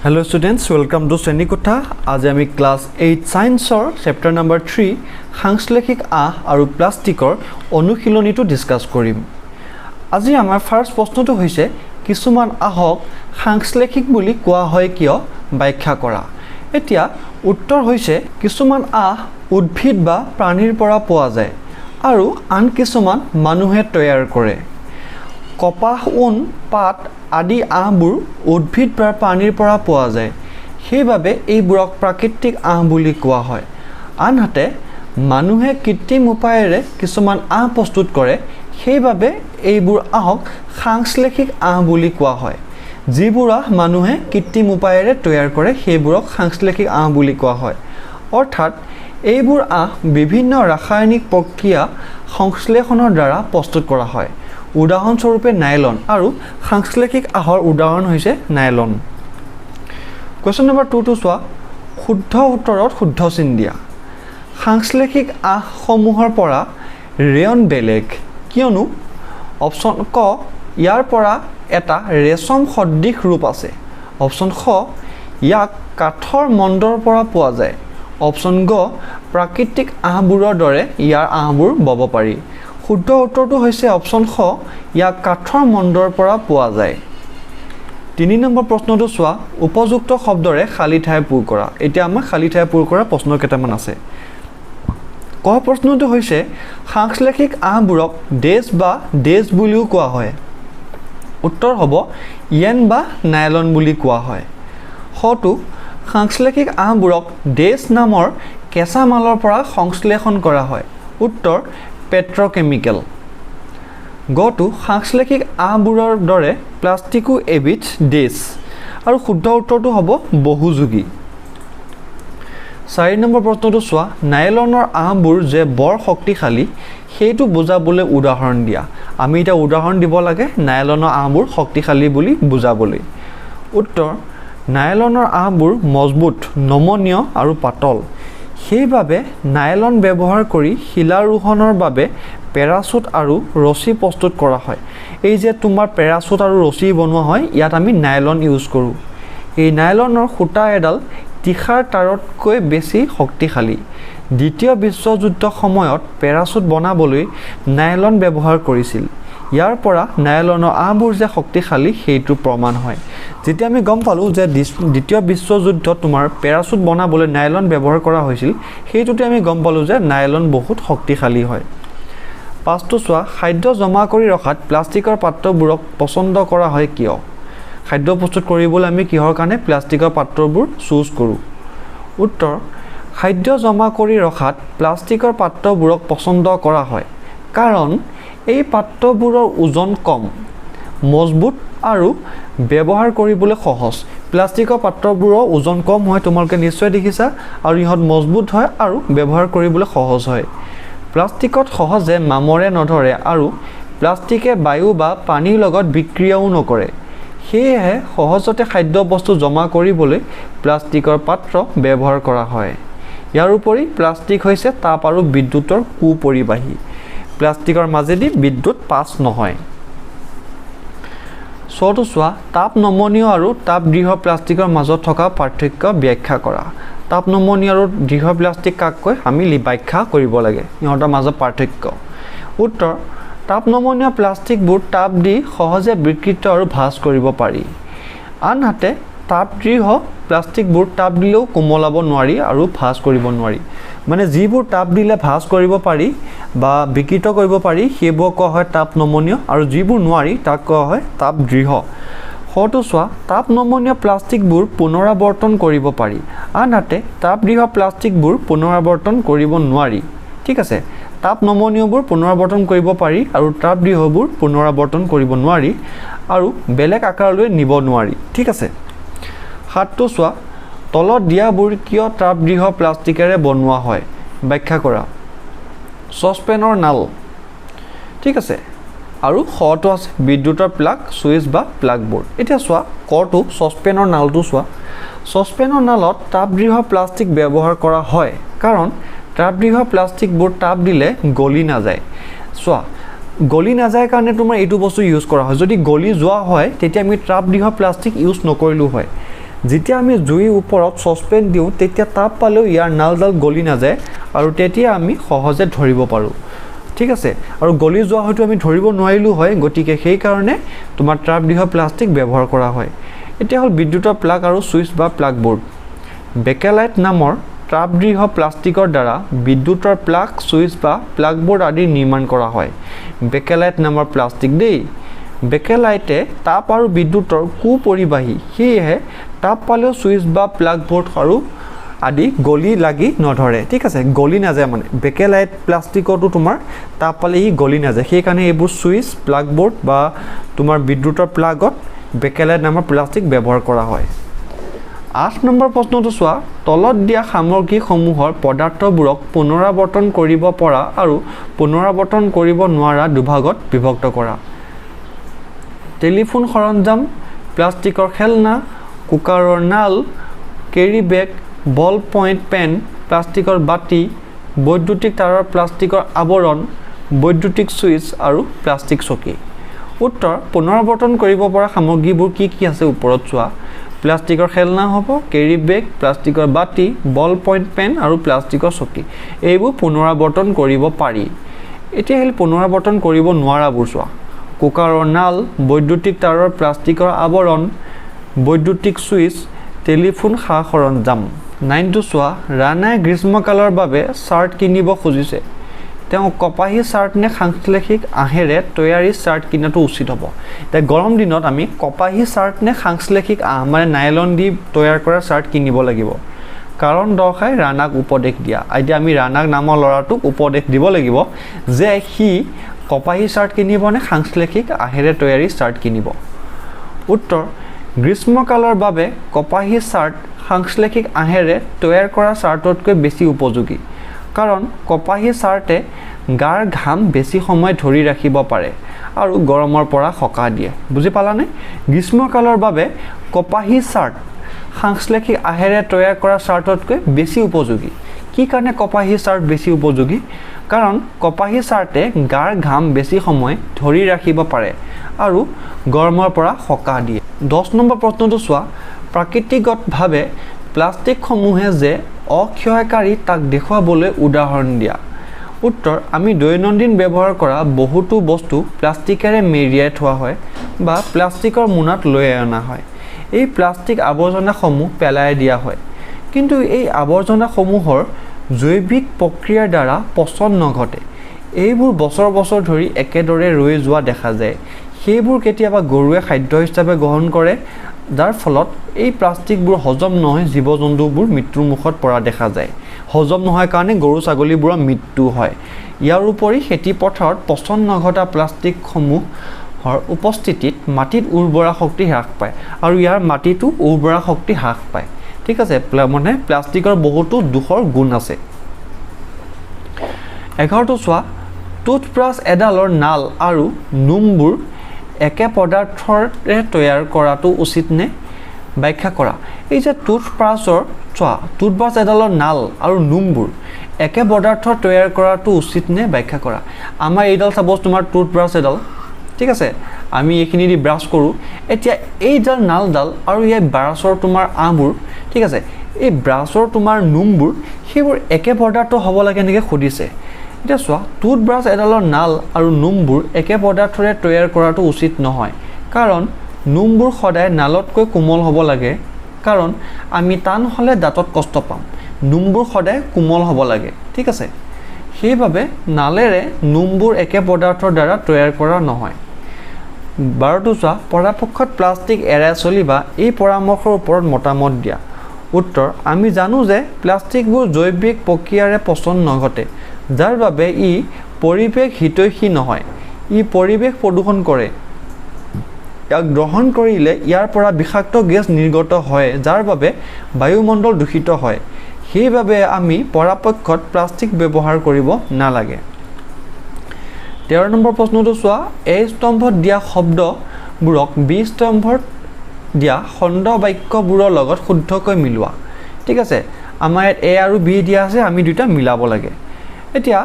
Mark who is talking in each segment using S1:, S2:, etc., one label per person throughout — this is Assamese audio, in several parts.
S1: Hello students, welcome to Srenikotha. আজি আমি class 8 science or chapter number 3 সাংশ্লেষিক আহ আৰু প্লাষ্টিকৰ অনুশীলনীটো ডিসকাস কৰিম। আজি আমাৰ ফাৰ্স্ট প্ৰশ্নটো হৈছে কিছুমান আহক সাংশ্লেষিক বুলি কোৱা হয় কিয় ব্যাখ্যা কৰা। এতিয়া উত্তৰ হৈছে কিছুমান আহ উদ্ভিদ বা প্ৰাণীৰ পৰা পোৱা যায় আৰু আন কিছুমান মানুহে তৈয়াৰ কৰে। কপাহ উন পাত আদি আহবোৰ উদ্ভিদ বা প্ৰাণীৰ পৰা পোৱা যায়, সেইবাবে এইবোৰক প্ৰাকৃতিক আহ বুলি কোৱা হয়। আনহাতে মানুহে কৃত্ৰিম উপায়েৰে কিছুমান আহ প্ৰস্তুত কৰে, সেইবাবে এইবোৰ আহক সাংশ্লেষিক আহ বুলি কোৱা হয়। যিবোৰ আহ মানুহে কৃত্ৰিম উপায়েৰে তৈয়াৰ কৰে সেইবোৰক সাংশ্লেষিক আহ বুলি কোৱা হয়। অৰ্থাৎ এইবোৰ আহ বিভিন্ন ৰাসায়নিক প্ৰক্ৰিয়া সংশ্লেষণৰ দ্বাৰা প্ৰস্তুত কৰা হয়। উদাহৰণস্বৰূপে নাইলন আৰু সাংশ্লেষিক আহৰ উদাহৰণ হৈছে নাইলন। কোৱেশ্চন নম্বৰ 2 টো চোৱা, শুদ্ধ উত্তৰত শুদ্ধ চিন দিয়া। সাংশ্লেষিক আহসমূহৰ পৰা ৰেয়ন বেলেগ কিয়নো অপশ্যন ক ইয়াৰ পৰা এটা ৰেচম সদৃশ ৰূপ আছে। অপশ্যন খ ইয়াক কাঠৰ মণ্ডৰ পৰা পোৱা যায়। অপশ্যন গ প্ৰাকৃতিক আহবোৰৰ দৰে ইয়াৰ আহবোৰ বব পাৰি। শুদ্ধ উত্তৰটো হৈছে অপশ্যন খ ইয়াক কাঠৰ মণ্ডৰ পৰা পোৱা যায়। 3 নম্বৰ প্ৰশ্নটো চোৱা, উপযুক্ত শব্দৰে খালী ঠাই পূৰ কৰা। এতিয়া আমাৰ খালী ঠাই পূৰ কৰা প্ৰশ্ন কেইটামান আছে। ক প্ৰশ্নটো হৈছে সাংশ্লেষিক আহবোৰক ডেছ বা ডেছ বুলিও কোৱা হয়। উত্তৰ হ'ব য়েন বা নাইলন বুলি কোৱা হয়। খটো সাংশ্লেষিক আহবোৰক ডেছ নামৰ কেঁচা মালৰ পৰা সংশ্লেষণ কৰা হয়। উত্তৰ পেট্ৰকেমিকেল। গটো সাংশ্লেষিক আহবোৰৰ দৰে প্লাষ্টিকো এবিধ ডেছ আৰু শুদ্ধ উত্তৰটো হ'ব বহুযোগী। 4 নম্বৰ প্ৰশ্নটো চোৱা, নাইলনৰ আহবোৰ যে বৰ শক্তিশালী সেইটো বুজাবলৈ উদাহৰণ দিয়া। আমি এটা উদাহৰণ দিব লাগে নাইলনৰ আহবোৰ শক্তিশালী বুলি বুজাবলৈ। উত্তৰ নাইলনৰ আহবোৰ মজবুত, নমনীয় আৰু পাতল। সেইবাবে নাইলন ব্যৱহাৰ কৰি শিলাৰোহণৰ বাবে পেৰাচুট আৰু ৰছী প্ৰস্তুত কৰা হয়। এই যে তোমাৰ পেৰাচুট আৰু ৰছী বনোৱা হয়, ইয়াত আমি নাইলন ইউজ কৰোঁ। এই নাইলনৰ সূতা এডাল তীখাৰ তাৰতকৈ বেছি শক্তিশালী। দ্বিতীয় বিশ্বযুদ্ধ সময়ত পেৰাচুট বনাবলৈ নাইলন ব্যৱহাৰ কৰিছিল। ইয়াৰ পৰা নাইলনৰ আহবোৰ যে শক্তিশালী সেইটো প্ৰমাণ হয়। যেতিয়া আমি গম পালোঁ যে দ্বিতীয় বিশ্বযুদ্ধত তোমাৰ পেৰাচুট বনাবলৈ নাইলন ব্যৱহাৰ কৰা হৈছিল, সেইটোতে আমি গম পালোঁ যে নাইলন বহুত শক্তিশালী হয়। 5টো চোৱা, খাদ্য জমা কৰি ৰখাত প্লাষ্টিকৰ পাত্ৰবোৰক পচন্দ কৰা হয় কিয়? খাদ্য প্ৰস্তুত কৰিবলৈ আমি কিহৰ কাৰণে প্লাষ্টিকৰ পাত্ৰবোৰ চুজ কৰোঁ? উত্তৰ খাদ্য জমা কৰি ৰখাত প্লাষ্টিকৰ পাত্ৰবোৰক পচন্দ কৰা হয় কাৰণ এই পাত্ৰবোৰৰ ওজন কম, মজবুত আৰু ব্যৱহাৰ কৰিবলৈ সহজ। প্লাষ্টিকৰ পাত্ৰবোৰৰ ওজন কম হয়, তোমালোকে নিশ্চয় দেখিছা, আৰু ইহঁত মজবুত হয় আৰু ব্যৱহাৰ কৰিবলৈ সহজ হয়। প্লাষ্টিকত সহজে মামৰে নধৰে আৰু প্লাষ্টিকে বায়ু বা পানীৰ লগত বিক্ৰিয়াও নকৰে। সেয়েহে সহজতে খাদ্যবস্তু জমা কৰিবলৈ প্লাষ্টিকৰ পাত্ৰ ব্যৱহাৰ কৰা হয়। ইয়াৰ উপৰি প্লাষ্টিক হৈছে তাপ আৰু বিদ্যুতৰ কুপৰিবাহী। প্লাষ্টিকৰ মাজেদি বিদ্যুৎ পাছ নহয়। 6টো চোৱা, তাপ নমনীয় আৰু তাপ দৃঢ় প্লাষ্টিকৰ মাজত থকা পাৰ্থক্য ব্যাখ্যা কৰা। তাপ নমনীয় আৰু দৃঢ় প্লাষ্টিক কাক কয় আমি ব্যাখ্যা কৰিব লাগে, ইহঁতৰ মাজত পাৰ্থক্য। উত্তৰ তাপ নমনীয় প্লাষ্টিকবোৰ তাপ দি সহজে বিকৃত আৰু ভাঁজ কৰিব পাৰি। আনহাতে তাপ দৃঢ় প্লাষ্টিকবোৰ তাপ দিলেও কোমলাব নোৱাৰি আৰু ভাঁজ কৰিব নোৱাৰি। মানে যিবোৰ তাপ দিলে ভাঁজ কৰিব পাৰি বা বিকৃত কৰিব পাৰি সেইবোৰ কোৱা হয় তাপ নমনীয়, আৰু যিবোৰ নোৱাৰি তাক কোৱা হয় তাপ দৃঢ়। খটো চোৱা, তাপ নমনীয় প্লাষ্টিকবোৰ পুনৰাৱৰ্তন কৰিব পাৰি, আনহাতে তাপ দৃঢ় প্লাষ্টিকবোৰ পুনৰাৱৰ্তন কৰিব নোৱাৰি। ঠিক আছে, তাপ নমনীয়বোৰ পুনৰাৱৰ্তন কৰিব পাৰি আৰু তাপ দৃঢ়বোৰ পুনৰাৱৰ্তন কৰিব নোৱাৰি আৰু বেলেগ আকাৰলৈ নিব নোৱাৰি। ঠিক আছে। 7টো চোৱা, তলত দিয়াবোৰ কিয় তাপ দৃঢ় প্লাষ্টিকেৰে বনোৱা হয় ব্যাখ্যা কৰা। চচপেনৰ নাল। ঠিক আছে, আৰু খটো আছে বিদ্যুতৰ প্লাগ, ছুইচ বা প্লাগ বোৰ্ড। এতিয়া চোৱা কটো চচপেনৰ নালটো চোৱা। চচপেনৰ নালত তাপ দৃঢ় প্লাষ্টিক ব্যৱহাৰ কৰা হয় কাৰণ তাপ দৃঢ় প্লাষ্টিকবোৰ তাপ দিলে গলি নাযায়। চোৱা গলি নাযায় কাৰণে তোমাৰ এইটো বস্তু ইউজ কৰা হয়। যদি গলি যোৱা হয় তেতিয়া আমি তাপ দৃঢ় প্লাষ্টিক ইউজ নকৰিলোঁ হয়। যেতিয়া আমি জুইৰ ওপৰত চচপেন দিওঁ তেতিয়া তাপ পালেও ইয়াৰ নালডাল গলি নাযায় আৰু তেতিয়া আমি সহজে ধৰিব পাৰোঁ ঠিক আছে আৰু গলি যোৱা হয়তো আমি ধৰিব নোৱাৰিলো হয় গতিকে সেই কাৰণে তোমাৰ ট্ৰাপদৃঢ় প্লাষ্টিক ব্যৱহাৰ কৰা হয় এতিয়া হল বিদ্যুতৰ প্লাগ আৰু সুইচ বা প্লাগ বোৰ্ড বেকেলাইট নামৰ ট্ৰাপদৃঢ় প্লাষ্টিকৰ দ্বাৰা বিদ্যুতৰ প্লাগ সুইচ বা প্লাগ বোৰ্ড আদি নিৰ্মাণ কৰা হয় বেকেলাইট নামৰ প্লাষ্টিক দেই বেকেলাইটে তাপ আৰু বিদ্যুতৰ কুপৰিবাহী সেয়েহে তাপ পালেও সুইচ বা প্লাগ বোৰ্ড আৰু আদি গলি লাগি নধৰে ঠিক আছে গলি নাযায় মানে বেকেলাইট প্লাষ্টিকটো তোমাৰ তাপ পালে ই গলি নাযায় সেই কাৰণে এইবোৰ সুইচ প্লাগ বোৰ্ড বা তোমাৰ বিদ্যুতৰ প্লাগত বেকেলাইট নামৰ প্লাষ্টিক ব্যৱহাৰ কৰা হয় 8 নম্বৰ প্ৰশ্নটো চোৱা তলত দিয়া সামগ্ৰীসমূহৰ পদাৰ্থবোৰক পুনৰাবৰ্তন কৰিব পৰা আৰু পুনৰাবৰ্তন কৰিব নোৱাৰা দুভাগত বিভক্ত কৰা টেলিফোন সৰঞ্জাম প্লাষ্টিকৰ খেলনা কুকাৰৰ নাল কেৰি বেগ বল পইণ্ট পেন প্লাষ্টিকৰ বাটি বৈদ্যুতিক তাৰৰ প্লাষ্টিকৰ আৱৰণ বৈদ্যুতিক সুইচ আৰু প্লাষ্টিক চকী উত্তৰ পুনৰাবৰ্তন কৰিব পৰা সামগ্ৰীবোৰ কি কি আছে ওপৰত চোৱা প্লাষ্টিকৰ খেলনা হ'ব কেৰি বেগ প্লাষ্টিকৰ বাটি বল পইণ্ট পেন আৰু প্লাষ্টিকৰ চকী এইবোৰ পুনৰাবৰ্তন কৰিব পাৰি এতিয়া হেল পুনৰাবৰ্তন কৰিব নোৱাৰাবোৰ চোৱা কুকাৰৰ নাল বৈদ্যুতিক তাৰৰ প্লাষ্টিকৰ আৱৰণ বৈদ্যুতিক সুইচ টেলিফোন সা সৰঞ্জাম 9 টো চোৱা ৰাণাই গ্ৰীষ্মকালৰ বাবে শাৰ্ট কিনিব খুজিছে তেওঁ কপাহী শাৰ্ট নে সাংশ্লেষিক আহেৰে তৈয়াৰী শাৰ্ট কিনাটো উচিত হ'ব তে গৰম দিনত আমি কপাহী শাৰ্ট নে সাংশ্লেষিক আহ মানে নাইলন দি তৈয়াৰ কৰা শাৰ্ট কিনিব লাগিব কাৰণ দৰ্শাই ৰাণাক উপদেশ দিয়া এতিয়া আমি ৰাণাক নামৰ ল'ৰাটোক উপদেশ দিব লাগিব যে হি কপাহী শাৰ্ট কিনিব নে সাংশ্লেষিক আহেৰে তৈয়াৰী শাৰ্ট কিনিব উত্তৰ গ্ৰীষ্মকালৰ বাবে কপাহী শাৰ্ট সাংশ্লেষিক আহেৰে তৈয়াৰ কৰা শাৰ্টতকৈ বেছি উপযোগী কাৰণ কপাহী শাৰ্টে গাৰ ঘাম বেছি সময় ধৰি ৰাখিব পাৰে আৰু গৰমৰ পৰা সকাহ দিয়ে বুজি পালানে গ্ৰীষ্মকালৰ বাবে কপাহী শাৰ্ট সাংশ্লেষিক আহেৰে তৈয়াৰ কৰা শাৰ্টতকৈ বেছি উপযোগী কি কাৰণে কপাহী শাৰ্ট বেছি উপযোগী কাৰণ কপাহী শাৰ্টে গাৰ ঘাম বেছি সময় ধৰি ৰাখিব পাৰে আৰু গৰমৰ পৰা সকাহ দিয়ে 10 নম্বৰ প্ৰশ্নটো চোৱা প্ৰাকৃতিকভাৱে প্লাষ্টিকসমূহে যে অক্ষয়কাৰী তাক দেখুৱাবলৈ উদাহৰণ দিয়া উত্তৰ আমি দৈনন্দিন ব্যৱহাৰ কৰা বহুতো বস্তু প্লাষ্টিকেৰে মেৰিয়াই থোৱা হয় বা প্লাষ্টিকৰ মোনাত লৈ অনা হয় এই প্লাষ্টিক আৱৰ্জনাসমূহ পেলাই দিয়া হয় কিন্তু এই আৱৰ্জনাসমূহৰ জৈৱিক প্ৰক্ৰিয়াৰ দ্বাৰা পচন নঘটে এইবোৰ বছৰ বছৰ ধৰি একেদৰে ৰৈ যোৱা দেখা যায় সেইবোৰ কেতিয়াবা গৰুৱে খাদ্য হিচাপে গ্ৰহণ কৰে যাৰ ফলত এই প্লাষ্টিকবোৰ হজম নহয় জীৱ-জন্তুবোৰ মৃত্যুৰ মুখত পৰা দেখা যায় হজম নহয় কাৰণে গৰু ছাগলীবোৰৰ মৃত্যু হয় ইয়াৰ উপৰি খেতি পথাৰত পচন নঘটা প্লাষ্টিকসমূহৰ উপস্থিতিত মাটিত উৰ্বৰা শক্তি হ্ৰাস পায় আৰু ইয়াৰ মাটিটো উৰ্বৰা শক্তি হ্ৰাস পায় ঠিক আছে মানে প্লাষ্টিকৰ বহুতো দোষৰ গুণ আছে 11 টো চোৱা টুথব্ৰাছ এডালৰ নাল আৰু নোমবোৰ একে পদাৰ্থৰে তৈয়াৰ কৰাটো উচিত নে ব্যাখ্যা কৰা এই যে টুথব্ৰাছ এডালৰ নাল আৰু নোমবোৰ একে পদাৰ্থৰ তৈয়াৰ কৰাটো উচিত নে ব্যাখ্যা কৰা আমাৰ এইডাল সাপোজ তোমাৰ টুথব্ৰাছ এডাল ঠিক আছে আমি এইখিনি দি ব্ৰাছ কৰোঁ এতিয়া এইডাল নালডাল আৰু এই ব্ৰাছৰ তোমাৰ আহবোৰ ঠিক আছে এই ব্ৰাছৰ তোমাৰ নোমবোৰ সেইবোৰ একে পদাৰ্থ হ'ব লাগে নেকি সুধিছে এতিয়া চোৱা টুথব্ৰাছ এডালৰ নাল আৰু নোমবোৰ একে পদাৰ্থৰে তৈয়াৰ কৰাটো উচিত নহয় কাৰণ নোমবোৰ সদায় নালতকৈ কোমল হ'ব লাগে কাৰণ আমি টান হ'লে দাঁতত কষ্ট পাম নোমবোৰ সদায় কোমল হ'ব লাগে ঠিক আছে সেইবাবে নালেৰে নোমবোৰ একে পদাৰ্থৰ দ্বাৰা তৈয়াৰ কৰা নহয় 12 টো চোৱা পৰাপক্ষত প্লাষ্টিক এৰাই চলিবা এই পৰামৰ্শৰ ওপৰত মতামত দিয়া উত্তৰ আমি জানো যে প্লাষ্টিকবোৰ জৈৱিক প্ৰক্ৰিয়াৰে পচন নঘটে যাৰ বাবে ই পৰিৱেশ হিতৈষী নহয় ই পৰিৱেশ প্ৰদূষণ কৰে ইয়াক গ্ৰহণ কৰিলে ইয়াৰ পৰা বিষাক্ত গেছ নিৰ্গত হয় যাৰ বাবে বায়ুমণ্ডল দূষিত হয় সেইবাবে আমি পৰাপক্ষত প্লাষ্টিক ব্যৱহাৰ কৰিব নালাগে 13 নম্বৰ প্ৰশ্নটো চোৱা এ স্তম্ভত দিয়া শব্দবোৰক বি স্তম্ভত দিয়া খণ্ড বাক্যবোৰৰ লগত শুদ্ধকৈ মিলোৱা ঠিক আছে আমাৰ ইয়াত এ আৰু বি দিয়া আছে আমি দুটা মিলাব লাগে এতিয়া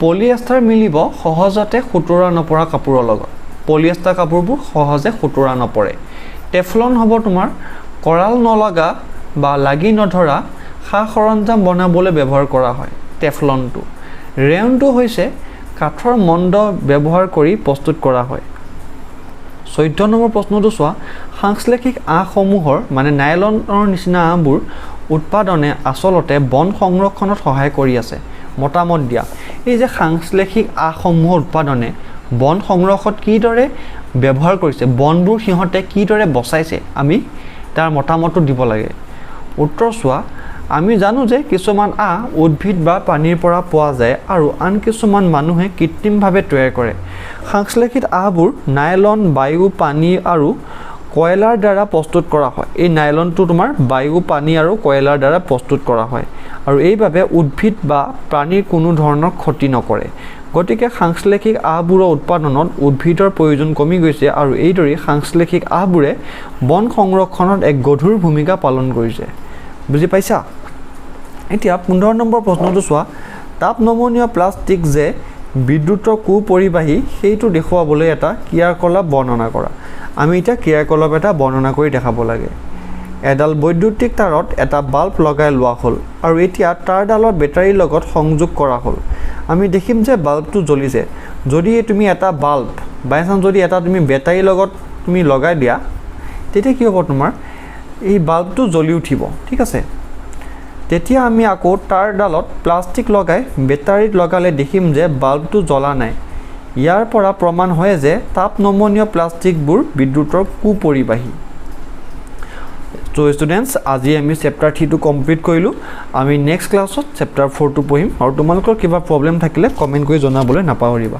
S1: পলিয়েষ্টাৰ মিলিব সহজতে খুতৰা নপৰা কাপোৰৰ লগত পলিয়েষ্টাৰ কাপোৰবোৰ সহজে খুতৰা নপৰে টেফলন হ'ব তোমাৰ কৰাল নলগা বা লাগি নধৰা সা সৰঞ্জাম বনাবলৈ ব্যৱহাৰ কৰা হয় টেফলনটো। ৰেয়নটো হৈছে কাঠৰ মণ্ড ব্যৱহাৰ কৰি প্ৰস্তুত কৰা হয়। 14 নম্বৰ প্ৰশ্নটো চোৱা, সাংশ্লেষিক আঁহসমূহৰ মানে নাইলনৰ নিচিনা আঁহবোৰ উৎপাদনে আচলতে বন সংৰক্ষণত সহায় কৰি আছে। মতামত দিয়া। এই যে সাংশ্লেষিক আঁহসমূহৰ উৎপাদনে বন সংৰক্ষণত কিদৰে ব্যৱহাৰ কৰিছে, বনবোৰ সিহঁতে কিদৰে বচাইছে, আমি তাৰ মতামতটো দিব লাগে। উত্তৰ চোৱা, আমি জানো যে কিছুমান আঁহ উদ্ভিদ বা পানীৰ পৰা পোৱা যায় আৰু আন কিছুমান মানুহে কৃত্ৰিমভাৱে তৈয়াৰ কৰে। সাংশ্লেষিক আঁহবোৰ নাইলন, বায়ু, পানী আৰু কয়লাৰ দ্বাৰা প্ৰস্তুত কৰা হয়। এই নাইলনটো তোমাৰ বায়ু, পানী আৰু কয়লাৰ দ্বাৰা প্ৰস্তুত কৰা হয় আৰু এইভাৱে উদ্ভিদ বা প্ৰাণীৰ কোনো ধৰণৰ ক্ষতি নকৰে। গতিকে সাংশ্লেষিক আঁহবোৰৰ উৎপাদনত উদ্ভিদৰ প্ৰয়োজন কমি গৈছে আৰু এইদৰে সাংশ্লেষিক আঁহবোৰে বন সংৰক্ষণত এক গধুৰ ভূমিকা পালন কৰিছে। বুজি পাইছা? এতিয়া 15 নম্বৰ প্ৰশ্নটো চোৱা, তাপ নমনীয় প্লাষ্টিক যে বিদ্যুতৰ কুপৰিবাহী সেইটো দেখুৱাবলৈ এটা ক্ৰিয়াকলাপ বৰ্ণনা কৰা। আমি এতিয়া ক্ৰিয়াকলাপ এটা বৰ্ণনা কৰি দেখাব লাগে। এডাল বৈদ্যুতিক তাৰত এটা বাল্ব লগাই লোৱা হ'ল আৰু এতিয়া তাঁৰডালত বেটাৰীৰ লগত সংযোগ কৰা হ'ল। আমি দেখিম যে বাল্বটো জ্বলিছে। যদি তুমি এটা বাল্ব বাই চান্স যদি এটা তুমি বেটাৰীৰ লগত তুমি লগাই দিয়া, তেতিয়া কি হ'ব, তোমাৰ এই বাল্বটো জ্বলি উঠিব। ঠিক আছে, তেতিয়া আমি আকৌ তাঁৰডালত প্লাষ্টিক লগাই বেটাৰীত লগালে দেখিম যে বাল্বটো জ্বলা নাই। ইয়াৰ পৰা প্ৰমাণ হয় যে তাপ নমনীয় প্লাষ্টিকবোৰ বিদ্যুতৰ কুপৰিবাহী। তো ষ্টুডেণ্টছ, আজি আমি চেপ্টাৰ 3টো কমপ্লিট কৰিলোঁ। আমি নেক্সট ক্লাছত চেপ্টাৰ 4টো পঢ়িম আৰু তোমালোকৰ কিবা প্ৰব্লেম থাকিলে কমেণ্ট কৰি জনাবলৈ নাপাহৰিবা।